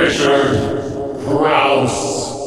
Crouse.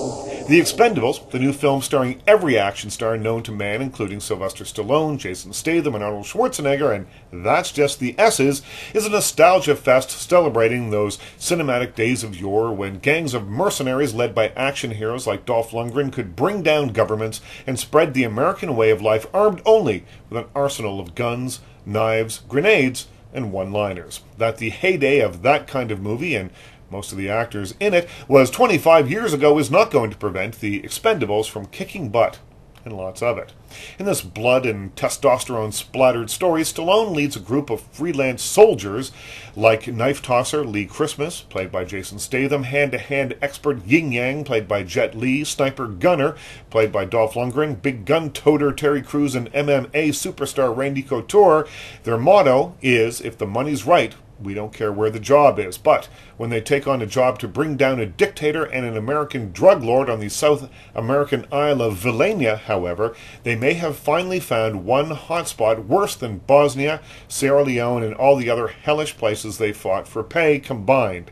The Expendables, the new film starring every action star known to man, including Sylvester Stallone, Jason Statham, and Arnold Schwarzenegger, and that's just the S's, is a nostalgia fest celebrating those cinematic days of yore when gangs of mercenaries led by action heroes like Dolph Lundgren could bring down governments and spread the American way of life armed only with an arsenal of guns, knives, grenades, and one-liners. That the heyday of that kind of movie, and most of the actors in it, was 25 years ago is not going to prevent the Expendables from kicking butt, and lots of it. In this blood and testosterone-splattered story, Stallone leads a group of freelance soldiers like knife tosser Lee Christmas, played by Jason Statham, hand-to-hand expert Yin Yang, played by Jet Li, sniper Gunner, played by Dolph Lundgren, big gun toter Terry Crews, and MMA superstar Randy Couture. Their motto is, if the money's right, we don't care where the job is. But when they take on a job to bring down a dictator and an American drug lord on the South American Isle of Villania, however, they may have finally found one hotspot worse than Bosnia, Sierra Leone, and all the other hellish places they fought for pay combined.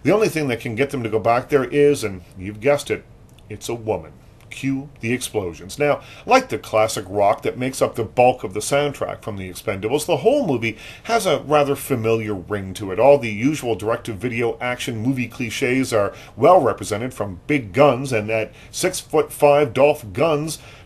The only thing that can get them to go back there is, and you've guessed it, it's a woman. Cue the explosions. Now, like the classic rock that makes up the bulk of the soundtrack from The Expendables, the whole movie has a rather familiar ring to it. All the usual direct-to-video action movie cliches are well represented, from big guns, and at 6'5"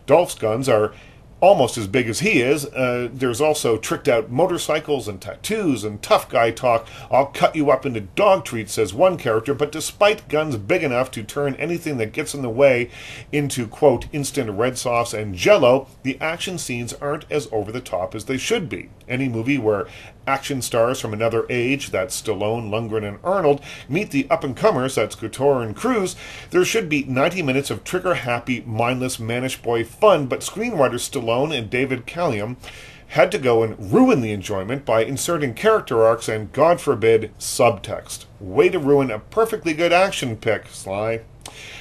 Dolph's guns are almost as big as he is. There's also tricked-out motorcycles and tattoos and tough guy talk. I'll cut you up into dog treats, says one character, but despite guns big enough to turn anything that gets in the way into, quote, instant red sauce and jello, the action scenes aren't as over-the-top as they should be. Any movie where action stars from another age, that's Stallone, Lundgren, and Arnold, meet the up-and-comers, that's Couture and Crouse, there should be 90 minutes of trigger-happy, mindless, mannish boy fun, but screenwriters Stallone and David Callum had to go and ruin the enjoyment by inserting character arcs and, God forbid, subtext. Way to ruin a perfectly good action pick, Sly.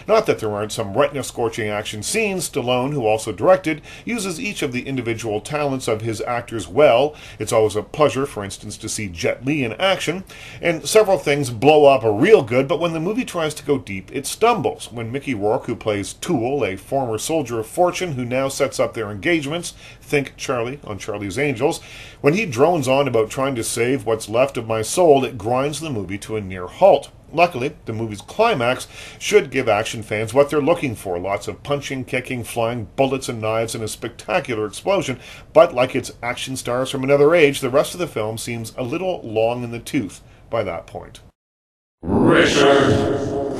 Not that there aren't some retina-scorching action scenes. Stallone, who also directed, uses each of the individual talents of his actors well. It's always a pleasure, for instance, to see Jet Li in action. And several things blow up real good, but when the movie tries to go deep, it stumbles. When Mickey Rourke, who plays Tool, a former soldier of fortune who now sets up their engagements, think Charlie on Charlie's Angels, when he drones on about trying to save what's left of my soul, it grinds the movie to a near halt. Luckily, the movie's climax should give action fans what they're looking for. Lots of punching, kicking, flying bullets and knives, and a spectacular explosion. But like its action stars from another age, the rest of the film seems a little long in the tooth by that point.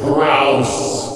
Crouse.